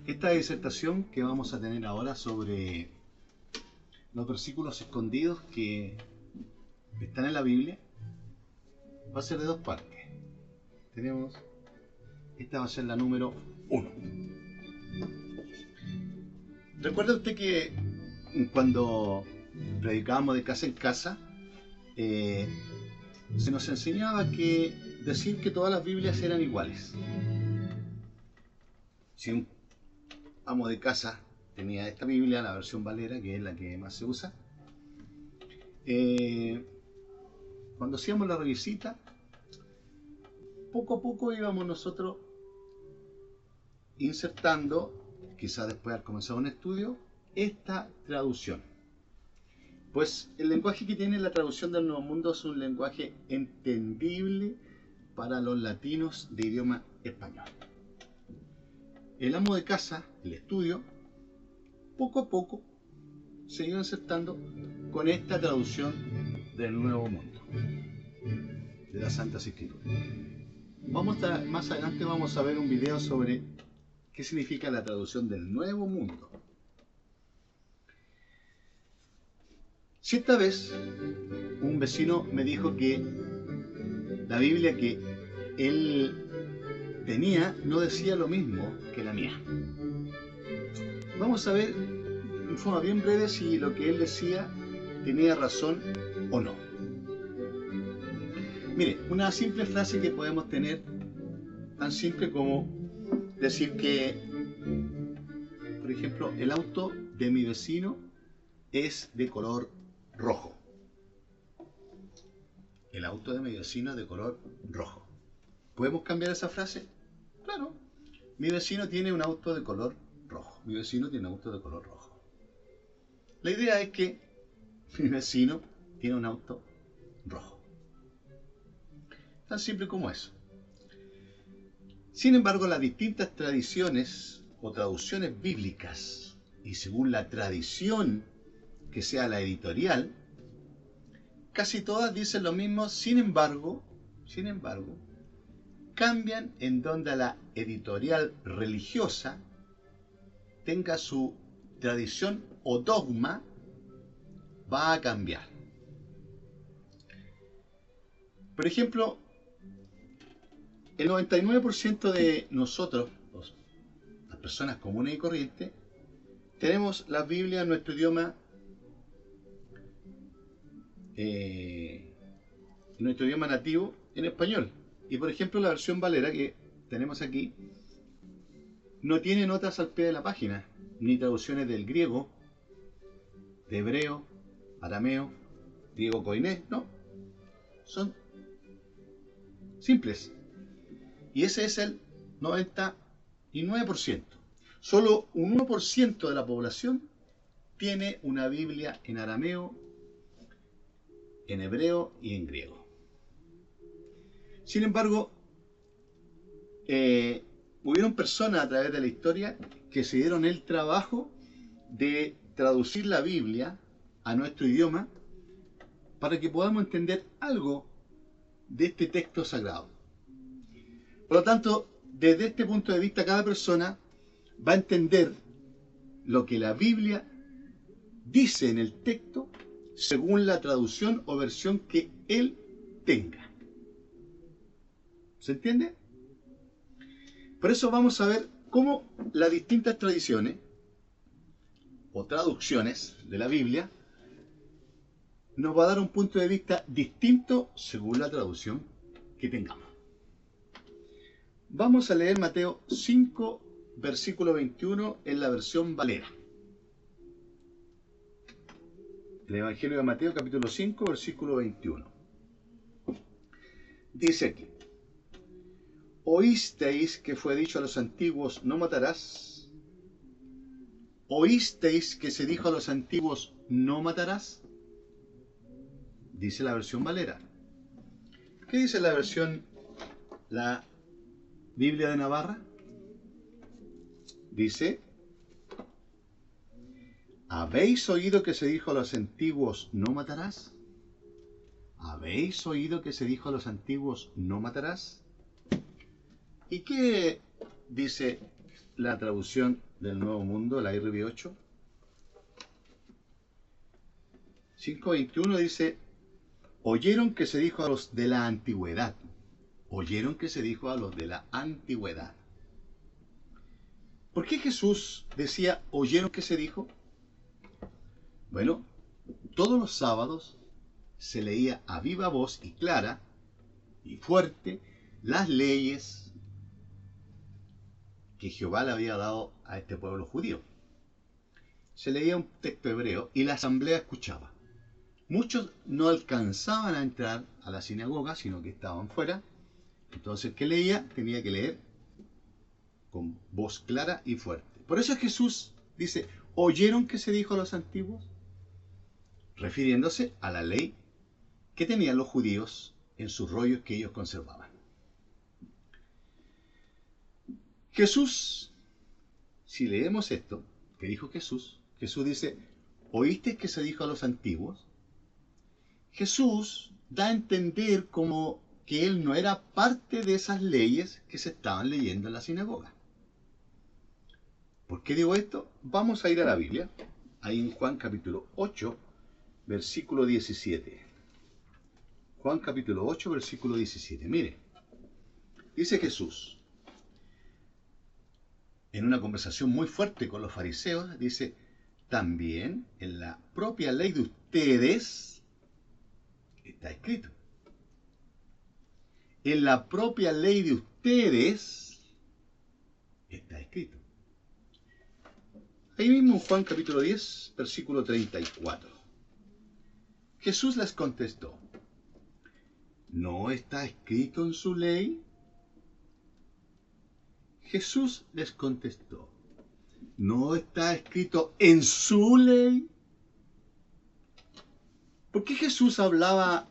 Esta disertación que vamos a tener ahora sobre los versículos escondidos que están en la Biblia va a ser de dos partes. Esta va a ser la número 1. ¿Recuerda usted que cuando predicábamos de casa en casa, se nos enseñaba que decir que todas las Biblias eran iguales? Si un amo de casa tenía esta Biblia, la versión Valera, que es la que más se usa, cuando hacíamos la revisita, poco a poco íbamos nosotros insertando, quizás después de haber comenzado un estudio, esta traducción. Pues el lenguaje que tiene la traducción del Nuevo Mundo es un lenguaje entendible para los latinos de idioma español. El amo de casa, el estudio, poco a poco se iba insertando con esta traducción del Nuevo Mundo, de las Santas Escrituras. Más adelante vamos a ver un video sobre qué significa la traducción del Nuevo Mundo. Cierta vez, un vecino me dijo que la Biblia que él tenía no decía lo mismo que la mía. Vamos a ver en forma bien breve si lo que él decía tenía razón o no. Mire, una simple frase que podemos tener, tan simple como decir que, por ejemplo, el auto de mi vecino es de color rojo. El auto de mi vecino es de color rojo. ¿Podemos cambiar esa frase? Claro. Mi vecino tiene un auto de color rojo. Mi vecino tiene un auto de color rojo. La idea es que mi vecino tiene un auto rojo. Tan simple como eso. Sin embargo, las distintas tradiciones o traducciones bíblicas, y según la tradición que sea la editorial, casi todas dicen lo mismo. Sin embargo, cambian en donde la editorial religiosa tenga su tradición o dogma, va a cambiar. Por ejemplo, el 99% de nosotros, las personas comunes y corrientes, tenemos la Biblia en nuestro idioma nativo, en español. Y por ejemplo, la versión Valera que tenemos aquí no tiene notas al pie de la página, ni traducciones del griego, de hebreo, arameo, griego koiné, no. Son simples. Y ese es el 99%. Solo un 1% de la población tiene una Biblia en arameo, en hebreo y en griego. Sin embargo, hubieron personas a través de la historia que se dieron el trabajo de traducir la Biblia a nuestro idioma para que podamos entender algo de este texto sagrado. Por lo tanto, desde este punto de vista, cada persona va a entender lo que la Biblia dice en el texto según la traducción o versión que él tenga. ¿Se entiende? Por eso vamos a ver cómo las distintas tradiciones o traducciones de la Biblia nos va a dar un punto de vista distinto según la traducción que tengamos. Vamos a leer Mateo 5, versículo 21 en la versión Valera. El Evangelio de Mateo, capítulo 5, versículo 21. Dice aquí: ¿Oísteis que fue dicho a los antiguos, no matarás? ¿Oísteis que se dijo a los antiguos, no matarás? Dice la versión Valera. ¿Qué dice la versión, la Biblia de Navarra? Dice: ¿habéis oído que se dijo a los antiguos, no matarás? ¿Habéis oído que se dijo a los antiguos, no matarás? ¿Y qué dice la traducción del Nuevo Mundo, la RB8. 5:21 dice, oyeron que se dijo a los de la antigüedad. Oyeron que se dijo a los de la antigüedad. ¿Por qué Jesús decía, oyeron que se dijo? Bueno, todos los sábados se leía a viva voz y clara y fuerte las leyes que Jehová le había dado a este pueblo judío. Se leía un texto hebreo y la asamblea escuchaba. Muchos no alcanzaban a entrar a la sinagoga, sino que estaban fuera. Entonces el que leía tenía que leer con voz clara y fuerte. Por eso Jesús dice, ¿oyeron que se dijo a los antiguos? Refiriéndose a la ley que tenían los judíos en sus rollos que ellos conservaban. Jesús, si leemos esto, que dijo Jesús, Jesús dice, ¿oíste que se dijo a los antiguos? Jesús da a entender como que él no era parte de esas leyes que se estaban leyendo en la sinagoga. ¿Por qué digo esto? Vamos a ir a la Biblia, ahí en Juan capítulo 8, versículo 17. Juan capítulo 8, versículo 17. Mire, dice Jesús, en una conversación muy fuerte con los fariseos, dice, también en la propia ley de ustedes está escrito. En la propia ley de ustedes está escrito. Ahí mismo en Juan capítulo 10, versículo 34. Jesús les contestó, ¿no está escrito en su ley? Jesús les contestó, ¿no está escrito en su ley? ¿Por qué Jesús hablaba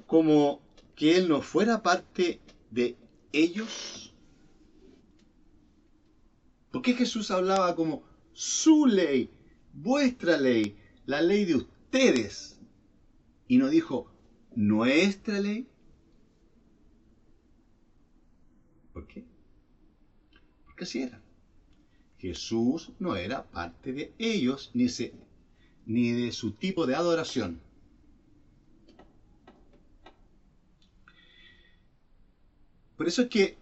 como que él no fuera parte de ellos? ¿Por qué Jesús hablaba como su ley, vuestra ley, la ley de ustedes? Y no dijo nuestra ley. ¿Por qué? Porque así era. Jesús no era parte de ellos ni de su tipo de adoración. Por eso es que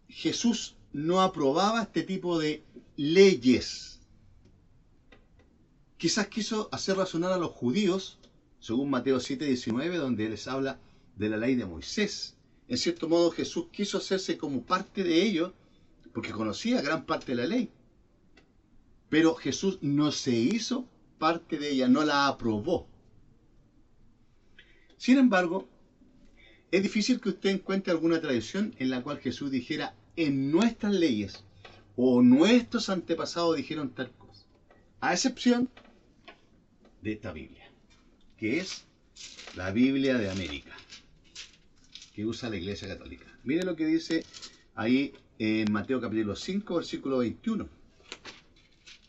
Jesús no aprobaba este tipo de leyes. Quizás quiso hacer razonar a los judíos, según Mateo 7:19, donde les habla de la ley de Moisés. En cierto modo Jesús quiso hacerse como parte de ellos, porque conocía gran parte de la ley. Pero Jesús no se hizo parte de ella, no la aprobó. Sin embargo, es difícil que usted encuentre alguna tradición en la cual Jesús dijera en nuestras leyes o nuestros antepasados dijeron tal cosa, a excepción de esta Biblia, que es la Biblia de América, que usa la Iglesia Católica. Mire lo que dice ahí en Mateo capítulo 5, versículo 21,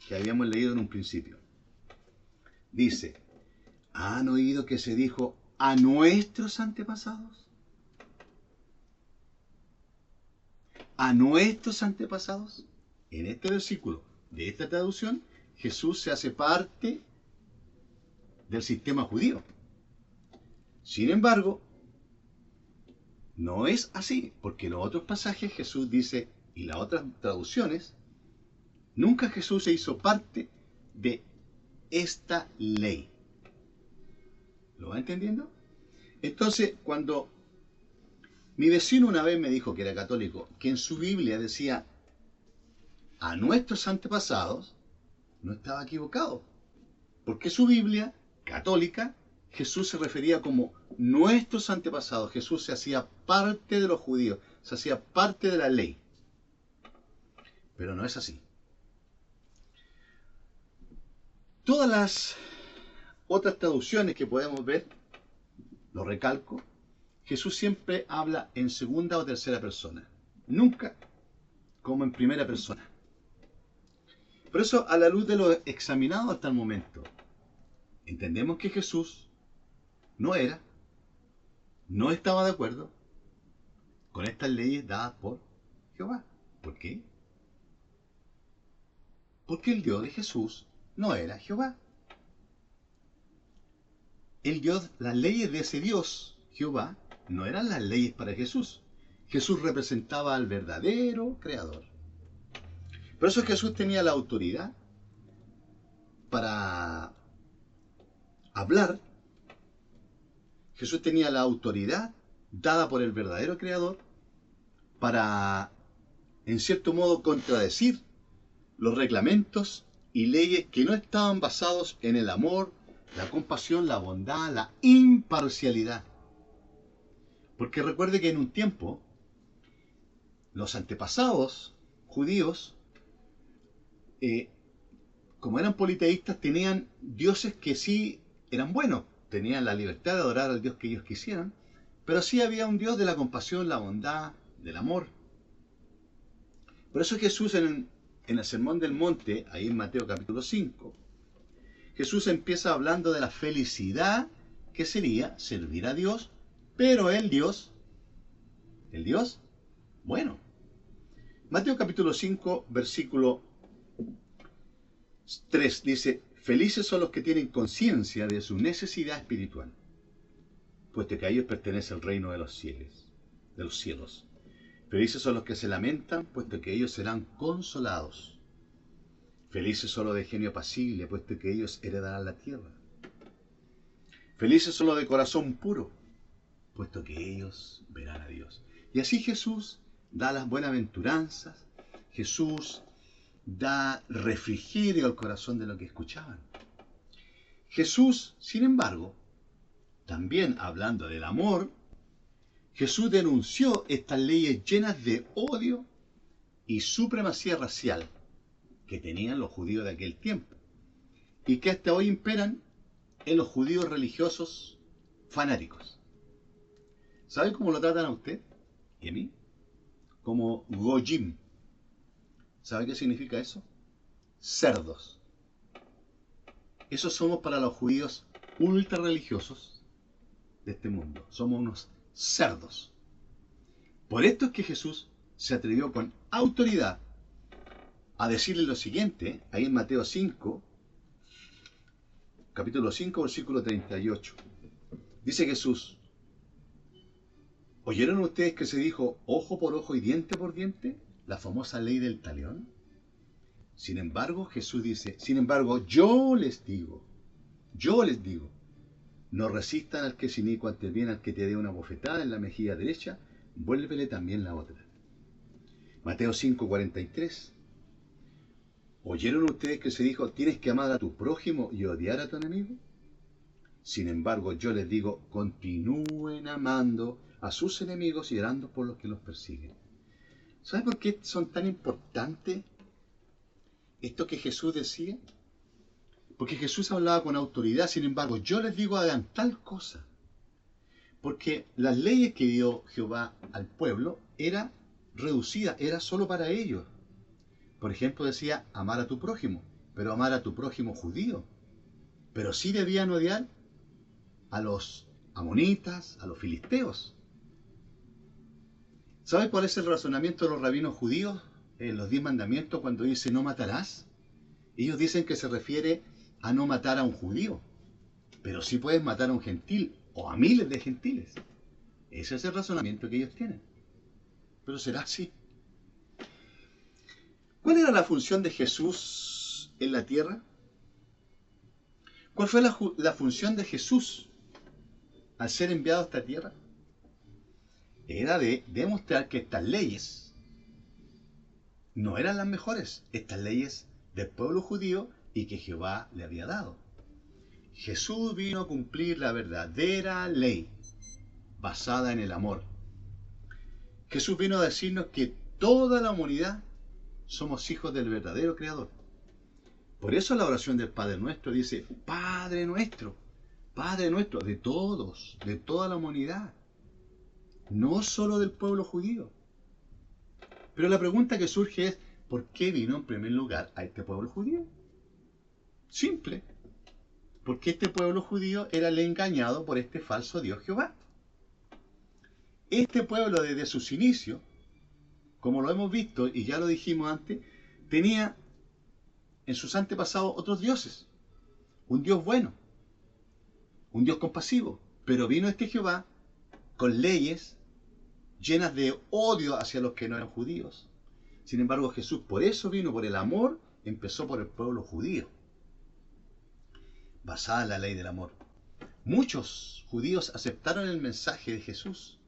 que habíamos leído en un principio. Dice, ¿han oído que se dijo a nuestros antepasados? A nuestros antepasados. En este versículo de esta traducción, Jesús se hace parte del sistema judío. Sin embargo, no es así, porque en los otros pasajes Jesús dice, y las otras traducciones, nunca Jesús se hizo parte de esta ley. ¿Lo va entendiendo? Entonces, cuando mi vecino una vez me dijo, que era católico, que en su Biblia decía a nuestros antepasados, no estaba equivocado. Porque su Biblia católica, Jesús se refería como nuestros antepasados. Jesús se hacía parte de los judíos, se hacía parte de la ley. Pero no es así. Todas las otras traducciones que podemos ver, lo recalco, Jesús siempre habla en segunda o tercera persona, nunca como en primera persona. Por eso, a la luz de lo examinado hasta el momento, entendemos que Jesús no estaba de acuerdo con estas leyes dadas por Jehová. ¿Por qué? Porque el Dios de Jesús no era Jehová. El Dios, las leyes de ese Dios, Jehová, no eran las leyes para Jesús. Jesús representaba al verdadero Creador. Por eso Jesús tenía la autoridad para hablar. Jesús tenía la autoridad dada por el verdadero Creador para, en cierto modo, contradecir los reglamentos y leyes que no estaban basados en el amor, la compasión, la bondad, la imparcialidad. Porque recuerde que en un tiempo, los antepasados judíos, como eran politeístas, tenían dioses que sí eran buenos, tenían la libertad de adorar al Dios que ellos quisieran, pero sí había un Dios de la compasión, la bondad, del amor. Por eso Jesús en el Sermón del Monte, ahí en Mateo capítulo 5, Jesús empieza hablando de la felicidad que sería servir a Dios, pero el Dios, bueno. Mateo capítulo 5, versículo 3 dice: felices son los que tienen conciencia de su necesidad espiritual, puesto que a ellos pertenece el reino de los cielos. Felices son los que se lamentan, puesto que ellos serán consolados. Felices son los de genio apacible, puesto que ellos heredarán la tierra. Felices son los de corazón puro, puesto que ellos verán a Dios. Y así Jesús da las buenaventuranzas, Jesús da refrigerio al corazón de lo que escuchaban. Jesús, sin embargo, también hablando del amor, Jesús denunció estas leyes llenas de odio y supremacía racial que tenían los judíos de aquel tiempo y que hasta hoy imperan en los judíos religiosos fanáticos. ¿Sabe cómo lo tratan a usted y a mí? Como goyim. ¿Sabe qué significa eso? Cerdos. Esos somos para los judíos ultra religiosos de este mundo. Somos unos cerdos. Por esto es que Jesús se atrevió con autoridad a decirle lo siguiente, ahí en Mateo 5, capítulo 5, versículo 38. Dice Jesús: ¿oyeron ustedes que se dijo ojo por ojo y diente por diente? La famosa ley del talión. Sin embargo, Jesús dice, yo les digo, no resistan al que es inicuo, antes bien al que te dé una bofetada en la mejilla derecha, vuélvele también la otra. Mateo 5, 43. ¿Oyeron ustedes que se dijo, tienes que amar a tu prójimo y odiar a tu enemigo? Sin embargo, yo les digo, continúen amando a sus enemigos y orando por los que los persiguen. ¿Sabe por qué son tan importantes esto que Jesús decía? Porque Jesús hablaba con autoridad. Sin embargo, yo les digo, hagan tal cosa. Porque las leyes que dio Jehová al pueblo era reducida, era solo para ellos. Por ejemplo, decía amar a tu prójimo, pero amar a tu prójimo judío. Pero sí debían odiar a los amonitas, a los filisteos. ¿Sabe cuál es el razonamiento de los rabinos judíos en los 10 mandamientos cuando dice no matarás? Ellos dicen que se refiere a no matar a un judío, pero sí puedes matar a un gentil o a miles de gentiles. Ese es el razonamiento que ellos tienen. Pero será así. ¿Cuál era la función de Jesús en la tierra? ¿Cuál fue la función de Jesús al ser enviado a esta tierra? Era de demostrar que estas leyes no eran las mejores, estas leyes del pueblo judío y que Jehová le había dado. Jesús vino a cumplir la verdadera ley basada en el amor. Jesús vino a decirnos que toda la humanidad somos hijos del verdadero Creador. Por eso la oración del Padre Nuestro dice, Padre Nuestro, de todos, de toda la humanidad. No solo del pueblo judío. Pero la pregunta que surge es, ¿por qué vino en primer lugar a este pueblo judío? Simple. Porque este pueblo judío era el engañado por este falso Dios Jehová. Este pueblo desde sus inicios, como lo hemos visto y ya lo dijimos antes, tenía en sus antepasados otros dioses. Un Dios bueno, un Dios compasivo. Pero vino este Jehová con leyes llenas de odio hacia los que no eran judíos. Sin embargo, Jesús por eso vino, por el amor, empezó por el pueblo judío, basada en la ley del amor. Muchos judíos aceptaron el mensaje de Jesús,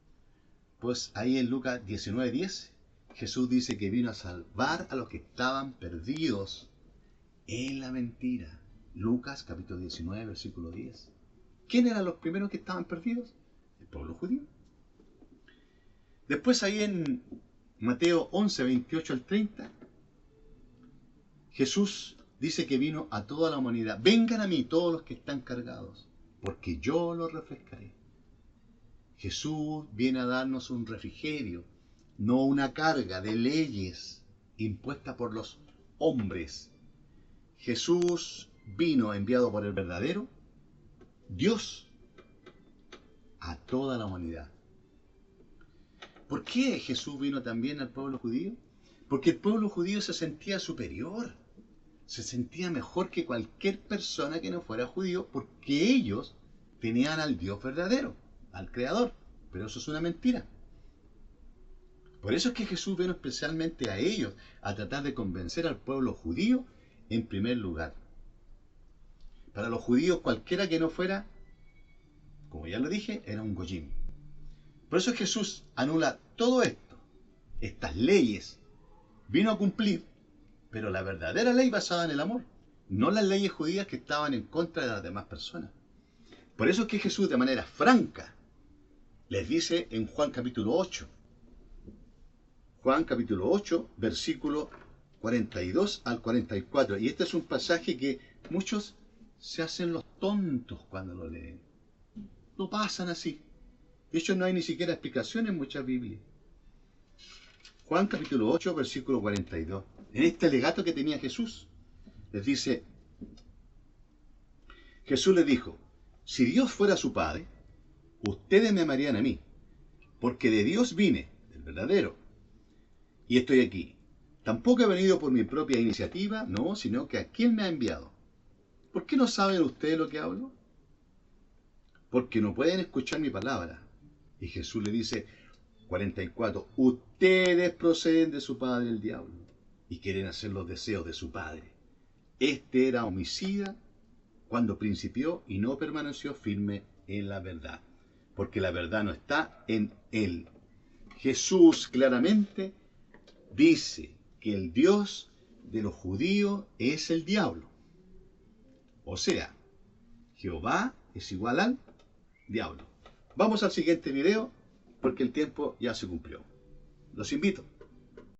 pues ahí en Lucas 19:10, Jesús dice que vino a salvar a los que estaban perdidos en la mentira. Lucas capítulo 19, versículo 10. ¿Quién eran los primeros que estaban perdidos? El pueblo judío. Después ahí en Mateo 11, 28 al 30, Jesús dice que vino a toda la humanidad. Vengan a mí todos los que están cargados, porque yo los refrescaré. Jesús viene a darnos un refrigerio, no una carga de leyes impuestas por los hombres. Jesús vino enviado por el verdadero Dios a toda la humanidad. ¿Por qué Jesús vino también al pueblo judío? Porque el pueblo judío se sentía superior, se sentía mejor que cualquier persona que no fuera judío, porque ellos tenían al Dios verdadero, al Creador. Pero eso es una mentira. Por eso es que Jesús vino especialmente a ellos, a tratar de convencer al pueblo judío en primer lugar. Para los judíos cualquiera que no fuera, como ya lo dije, era un goyim. Por eso Jesús anula todo esto, estas leyes. Vino a cumplir, pero la verdadera ley basada en el amor, no las leyes judías que estaban en contra de las demás personas. Por eso es que Jesús de manera franca les dice en Juan capítulo 8, Juan capítulo 8, versículo 42 al 44. Y este es un pasaje que muchos se hacen los tontos cuando lo leen. Lo pasan así. De hecho, no hay ni siquiera explicación en muchas Biblias. Juan capítulo 8, versículo 42. En este alegato que tenía Jesús, les dice, Jesús les dijo, si Dios fuera su Padre, ustedes me amarían a mí, porque de Dios vine, del verdadero, y estoy aquí. Tampoco he venido por mi propia iniciativa, no, sino que a quien me ha enviado. ¿Por qué no saben ustedes lo que hablo? Porque no pueden escuchar mi palabra. Y Jesús le dice, 44, ustedes proceden de su padre el diablo y quieren hacer los deseos de su padre. Este era homicida cuando principió y no permaneció firme en la verdad, porque la verdad no está en él. Jesús claramente dice que el Dios de los judíos es el diablo. O sea, Jehová es igual al diablo. Vamos al siguiente video porque el tiempo ya se cumplió. Los invito.